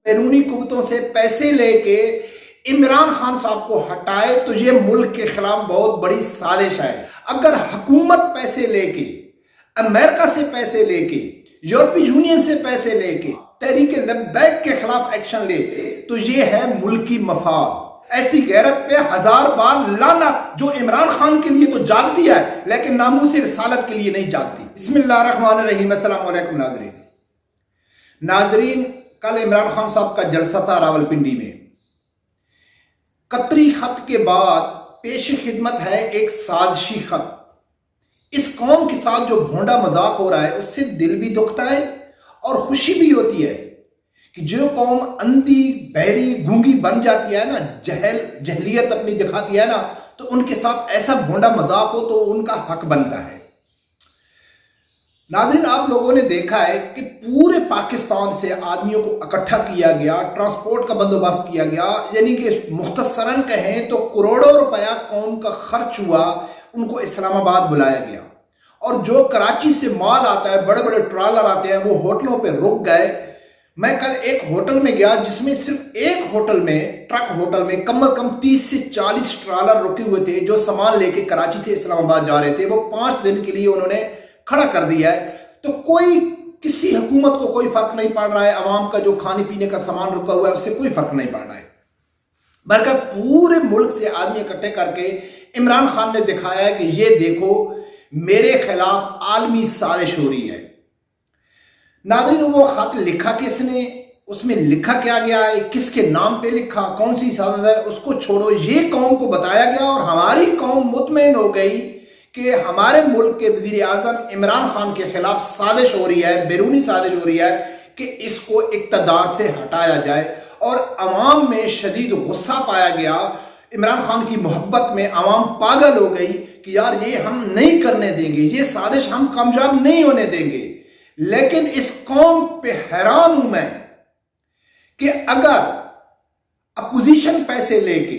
बैरूनी कुव्वतों से पैसे लेके इमरान खान साहब को हटाए तो ये मुल्क के खिलाफ बहुत बड़ी साजिश है। अगर हुकूमत पैसे लेके, अमेरिका से पैसे लेके, यूरोपीय यूनियन से पैसे लेके तहरीक लब्बैक के खिलाफ एक्शन ले तो ये है मुल्की मफाद। ऐसी गैरत पे हजार बार लानत जो इमरान खान के लिए तो जागती है लेकिन नामूस रिसालत के लिए नहीं जागती। बिस्मिल्लाहिर्रहमानिर्रहीम। अस्सलाम वालेकुम नाजरीन, कल इमरान खान साहब का जलसा था रावलपिंडी में। कतरी खत के बाद पेश खिदमत है एक साजिशी खत। इस कौम के साथ जो भोंडा मजाक हो रहा है उससे दिल भी दुखता है और खुशी भी होती है कि जो कौम अंधी बहरी गूंगी बन जाती है ना, जहलियत अपनी दिखाती है ना, तो उनके साथ ऐसा भोंडा मजाक हो तो उनका हक बनता है। नाज़रीन, आप लोगों ने देखा है कि पूरे पाकिस्तान से आदमियों को इकट्ठा किया गया, ट्रांसपोर्ट का बंदोबस्त किया गया, यानी कि मुख्तसरन कहें तो करोड़ों रुपया कौम का खर्च हुआ, उनको इस्लामाबाद बुलाया गया। और जो कराची से माल आता है, बड़े बड़े ट्रालर आते हैं, वो होटलों पे रुक गए। मैं कल एक होटल में गया जिसमें सिर्फ एक होटल में, ट्रक होटल में कम से कम 30 से 40 ट्रालर रुके हुए थे जो सामान लेके कराची से इस्लामाबाद जा रहे थे। वो 5 दिन के लिए उन्होंने खड़ा कर दिया है। तो किसी हुकूमत को कोई फर्क नहीं पड़ रहा है, अवाम का जो खाने पीने का सामान रुका हुआ है उससे कोई फर्क नहीं पड़ रहा है। बल्कि पूरे मुल्क से आदमी इकट्ठे करके इमरान खान ने दिखाया है कि ये देखो मेरे खिलाफ आलमी साजिश हो रही है। नाज़रीन, वो खत लिखा किसने, उसमें लिखा क्या गया है, किसके नाम पे लिखा, कौन सी साजिश है, उसको छोड़ो। ये कौम को बताया गया और हमारी कौम मुतमईन हो गई कि हमारे मुल्क के वज़ीर आज़म इमरान खान के खिलाफ साजिश हो रही है, बैरूनी साजिश हो रही है कि इसको इक़्तिदार से हटाया जाए। और अवाम में शदीद गुस्सा पाया गया। इमरान खान की मोहब्बत में अवाम पागल हो गई कि यार ये हम नहीं करने देंगे, ये साजिश हम कामयाब नहीं होने देंगे। लेकिन इस कौम पे हैरान हूं मैं कि अगर अपोजिशन पैसे लेके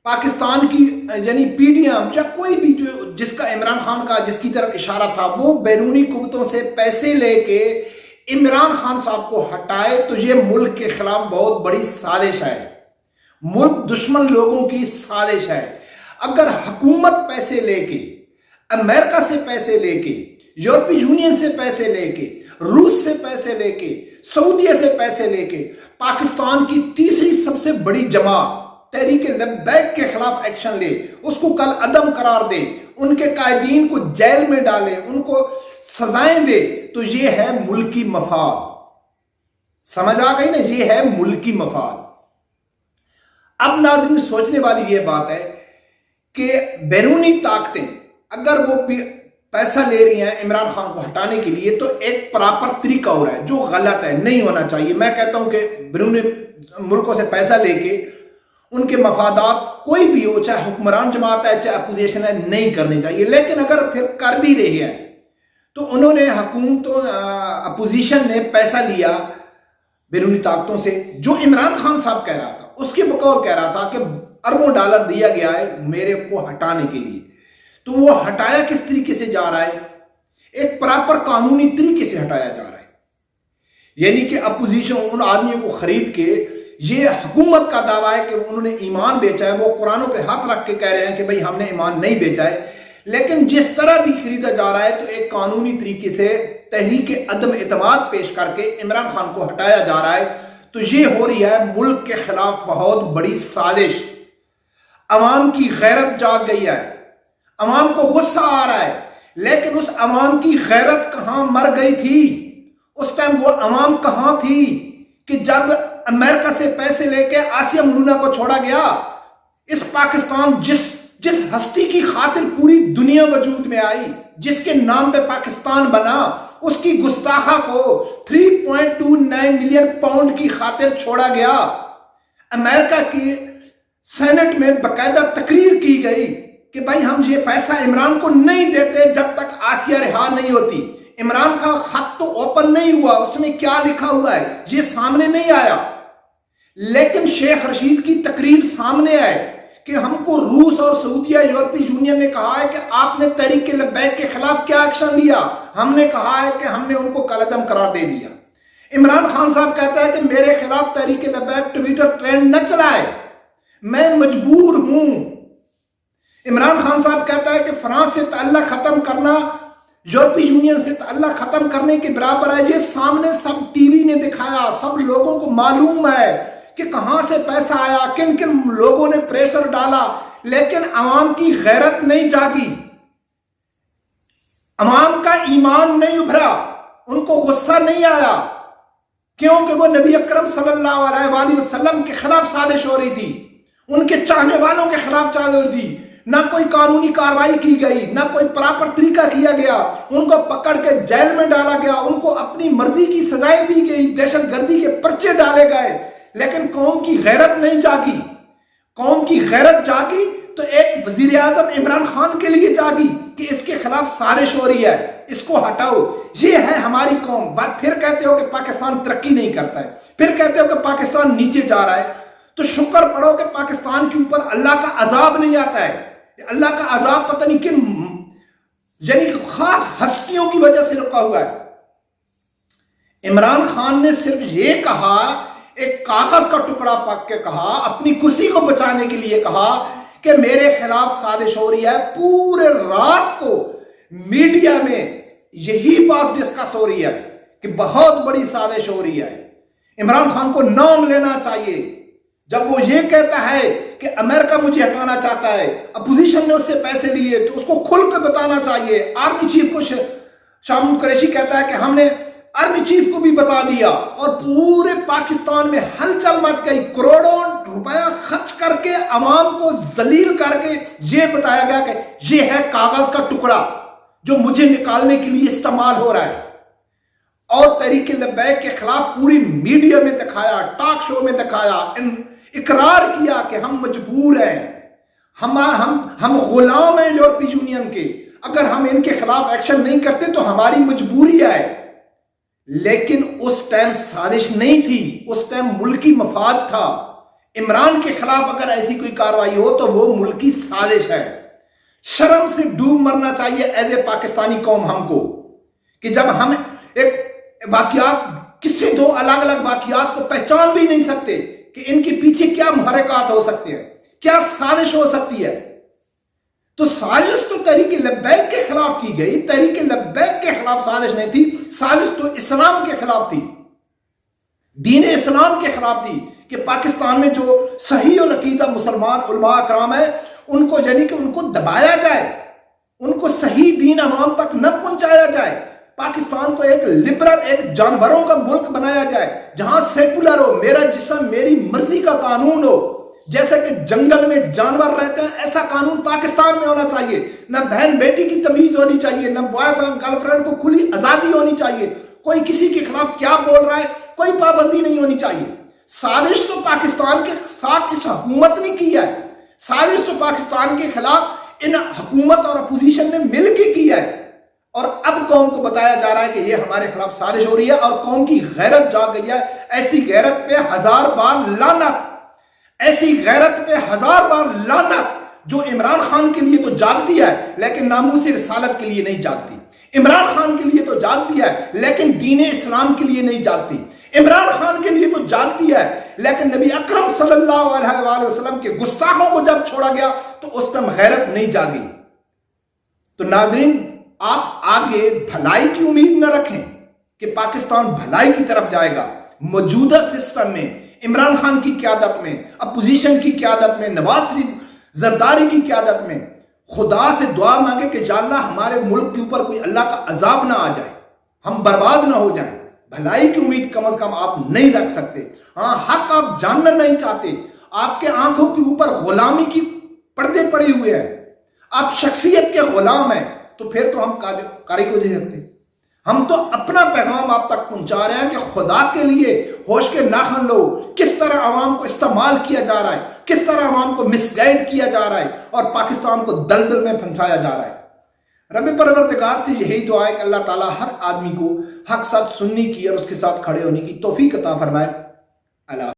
पाकिस्तान की यानी पीडीएम या कोई भी जो जिसका इमरान खान का जिसकी तरफ इशारा था, वो बैरूनी कुव्वतों से पैसे लेके इमरान खान साहब को हटाए तो ये मुल्क के खिलाफ बहुत बड़ी साजिश है, मुल्क दुश्मन लोगों की साजिश है। अगर हुकूमत पैसे लेके, अमेरिका से पैसे लेके, यूरोपीय यूनियन से पैसे लेके, रूस से पैसे लेके, सऊदीया से पैसे लेके पाकिस्तान की तीसरी सबसे बड़ी जमात तहरीक लब्बैक के खिलाफ एक्शन ले, उसको कल अदम करार दे, उनके कायदीन को जेल में डाले, उनको सजाएं दे, तो ये है मुल्की मफाद। समझ आ गई ना, ये है मुल्की मफाद। अब नाज़रीन, सोचने वाली ये बात है कि बैरूनी ताकतें अगर वो पैसा ले रही हैं इमरान खान को हटाने के लिए तो एक प्रॉपर तरीका हो रहा है जो गलत है, नहीं होना चाहिए। मैं कहता हूं कि बैरूनी मुल्कों से पैसा लेके उनके मफादात कोई भी हो, चाहे हुक्मरान जमात है चाहे अपोजिशन है, नहीं करनी चाहिए। लेकिन अगर फिर कर भी रही है तो उन्होंने हुकूमतों अपोजिशन ने पैसा लिया बैरूनी ताकतों से, जो इमरान खान साहब कह रहा था, उसके बकौल कह रहा था कि अरबों डॉलर दिया गया है मेरे को हटाने के लिए। तो वो हटाया किस तरीके से जा रहा है, एक प्रॉपर कानूनी तरीके से हटाया जा रहा है। यानी कि अपोजिशन उन आदमियों को खरीद के, ये हुकूमत का दावा है कि उन्होंने ईमान बेचा है, वो कुरानों पे हाथ रख के कह रहे हैं कि भाई हमने ईमान नहीं बेचा है। लेकिन जिस तरह भी खरीदा जा रहा है तो एक कानूनी तरीके से तहरीक अदम एतमाद पेश करके इमरान खान को हटाया जा रहा है। तो ये हो रही है मुल्क के खिलाफ बहुत बड़ी साजिश। अवाम की गैरत जाग गई है, अवाम को गुस्सा आ रहा है, लेकिन उस अवाम की गैरत कहां मर गई थी? उस टाइम वो अवाम कहां थी कि जब अमेरिका से पैसे लेके आसिया मलूना को छोड़ा गया? इस पाकिस्तान जिस हस्ती की खातिर पूरी दुनिया वजूद में आई, जिसके नाम पे पाकिस्तान बना, उसकी गुस्ताखा को 3.29 मिलियन पाउंड की खातिर छोड़ा गया। अमेरिका की सेनेट में बाकायदा तकरीर की गई कि भाई हम ये पैसा इमरान को नहीं देते जब तक आसिया रिहा नहीं होती। इमरान का खत तो ओपन नहीं हुआ, उसमें क्या लिखा हुआ है ये सामने नहीं आया, लेकिन शेख रशीद की तकरीर सामने आए कि हमको रूस और सऊदीया यूरोपीय यूनियन ने कहा है कि आपने तहरीक लब्बैक के खिलाफ क्या एक्शन लिया। हमने कहा है कि हमने उनको कलअदम करार दे दिया। عمران خان صاحب کہتا ہے کہ میرے خلاف تحریک لبیک ٹویٹر ٹرینڈ نہ چلائے، میں مجبور ہوں۔ عمران خان صاحب کہتا ہے کہ فرانس سے تعلق ختم کرنا یورپی یونین سے تعلق ختم کرنے کے برابر ہے۔ یہ سامنے سب ٹی وی نے دکھایا، سب لوگوں کو معلوم ہے کہ کہاں سے پیسہ آیا، کن کن لوگوں نے پریشر ڈالا، لیکن عوام کی غیرت نہیں جاگی، عوام کا ایمان نہیں ابھرا، ان کو غصہ نہیں آیا، کیونکہ وہ نبی اکرم صلی اللہ علیہ وآلہ وسلم کے خلاف سازش ہو رہی تھی، ان کے چاہنے والوں کے خلاف سازش ہو رہی تھی۔ نہ کوئی قانونی کاروائی کی گئی، نہ کوئی پراپر طریقہ کیا گیا، ان کو پکڑ کے جیل میں ڈالا گیا، ان کو اپنی مرضی کی سزائیں دی گئی، دہشت گردی کے پرچے ڈالے گئے، لیکن قوم کی غیرت نہیں جاگی۔ قوم کی غیرت جاگی تو ایک وزیر اعظم عمران خان کے لیے جاگی کہ اس کے خلاف سازش ہو رہی ہے، اس کو ہٹاؤ۔ یہ ہے ہماری قوم۔ پھر کہتے ہو کہ پاکستان ترقی نہیں کرتا ہے، پھر کہتے ہو کہ پاکستان نیچے جا رہا ہے، تو شکر پڑھو کہ پاکستان کے اوپر اللہ کا عذاب نہیں آتا ہے۔ اللہ کا عذاب پتہ نہیں کن یعنی خاص ہستیوں کی وجہ سے رکا ہوا ہے۔ عمران خان نے صرف یہ کہا، ایک کاغذ کا ٹکڑا پک کے کہا، اپنی کرسی کو بچانے کے لیے کہا کہ میرے خلاف سازش ہو رہی ہے۔ پورے رات کو میڈیا میں یہی بات ڈسکس ہو رہی ہے کہ بہت بڑی سازش ہو رہی ہے۔ عمران خان کو نام لینا چاہیے۔ جب وہ یہ کہتا ہے کہ امریکہ مجھے ہٹانا چاہتا ہے، اپوزیشن نے اس سے پیسے لیے، تو اس کو کھل کے بتانا چاہیے۔ آرمی چیف کو شاہ محمود قریشی کہتا ہے کہ ہم نے آرمی چیف کو بھی بتا دیا، اور پورے پاکستان میں ہلچل مچ گئی، کروڑوں روپیہ خرچ کر کے عوام کو ذلیل کر کے یہ بتایا گیا کہ یہ ہے کاغذ کا ٹکڑا جو مجھے نکالنے کے لیے استعمال ہو رہا ہے، اور تحریک لبیک کے خلاف پوری میڈیا میں دکھایا، ٹاک شو میں دکھایا، اقرار کیا کہ ہم مجبور ہیں، ہم غلام ہیں یورپی یونین کے، اگر ہم ان کے خلاف ایکشن نہیں کرتے تو ہماری مجبوری ہے۔ لیکن اس ٹائم سازش نہیں تھی، اس ٹائم ملکی مفاد تھا۔ عمران کے خلاف اگر ایسی کوئی کاروائی ہو تو وہ ملکی سازش ہے۔ شرم سے ڈوب مرنا چاہیے ایز اے پاکستانی قوم ہم کو، کہ جب ہم ایک واقعات، کسی دو الگ الگ واقعات کو پہچان بھی نہیں سکتے کہ ان کے پیچھے کیا محرکات ہو سکتے ہیں، کیا سازش ہو سکتی ہے۔ تو سازش تو تحریک لبیک کے خلاف کی گئی، تحریک لبیک کے خلاف سازش نہیں تھی، سازش تو اسلام کے خلاف تھی، دین اسلام کے خلاف تھی، کہ پاکستان میں جو صحیح العقیدہ مسلمان علماء کرام ہیں ان کو یعنی کہ ان کو دبایا جائے، ان کو صحیح دین عوام تک نہ پہنچایا جائے، پاکستان کو ایک لبرل، ایک جانوروں کا ملک بنایا جائے، جہاں سیکولر ہو، میرا جسم میری مرضی کا قانون ہو، جیسا کہ جنگل میں جانور رہتے ہیں ایسا قانون پاکستان میں ہونا چاہیے۔ نہ بہن بیٹی کی تمیز ہونی چاہیے، نہ بوائے فرینڈ گرل فرینڈ کو کھلی آزادی ہونی چاہیے، کوئی کسی کے خلاف کیا بول رہا ہے کوئی پابندی نہیں ہونی چاہیے۔ سازش تو پاکستان کے ساتھ اس حکومت نے کی ہے، سازش تو پاکستان کے خلاف ان حکومت اور اپوزیشن نے مل کے کی ہے، اور اب قوم کو بتایا جا رہا ہے کہ یہ ہمارے خلاف سازش ہو رہی ہے، اور قوم کی غیرت جاگ گئی ہے۔ ایسی غیرت پہ 1000 بار لعنت، ایسی غیرت پہ 1000 بار لعنت جو عمران خان کے لیے تو جاگتی ہے لیکن ناموس رسالت کے لیے نہیں جاگتی، عمران خان کے لیے تو جاگتی ہے لیکن دین اسلام کے لیے نہیں جاگتی، عمران خان کے لیے تو جاگتی ہے لیکن نبی اکرم صلی اللہ علیہ وآلہ وسلم کے گستاخوں کو جب چھوڑا گیا تو اس پر غیرت نہیں جاگی۔ تو ناظرین، آپ آگے بھلائی کی امید نہ رکھیں کہ پاکستان بھلائی کی طرف جائے گا۔ موجودہ سسٹم میں، عمران خان کی قیادت میں، اپوزیشن کی قیادت میں، نواز شریف زرداری کی قیادت میں، خدا سے دعا مانگے کہ یا اللہ ہمارے ملک کے اوپر کوئی اللہ کا عذاب نہ آ جائے، ہم برباد نہ ہو جائیں۔ بھلائی کی امید کم از کم آپ نہیں رکھ سکتے۔ ہاں، حق آپ جاننا نہیں چاہتے، آپ کے آنکھوں کے اوپر غلامی کی پردے پڑے ہوئے ہیں، آپ شخصیت کے غلام ہیں، تو پھر تو ہم کاری کو دے سکتے۔ ہم تو اپنا پیغام آپ تک پہنچا رہے ہیں کہ خدا کے لیے ہوش کے ناخن لو، کس طرح عوام کو استعمال کیا جا رہا ہے، کس طرح عوام کو مس گائیڈ کیا جا رہا ہے اور پاکستان کو دلدل میں پھنسایا جا رہا ہے۔ رب پروردگار سے یہی دعا ہے کہ اللہ تعالیٰ ہر آدمی کو حق ساتھ سننے کی اور اس کے ساتھ کھڑے ہونے کی توفیق عطا فرمائے۔ اللہ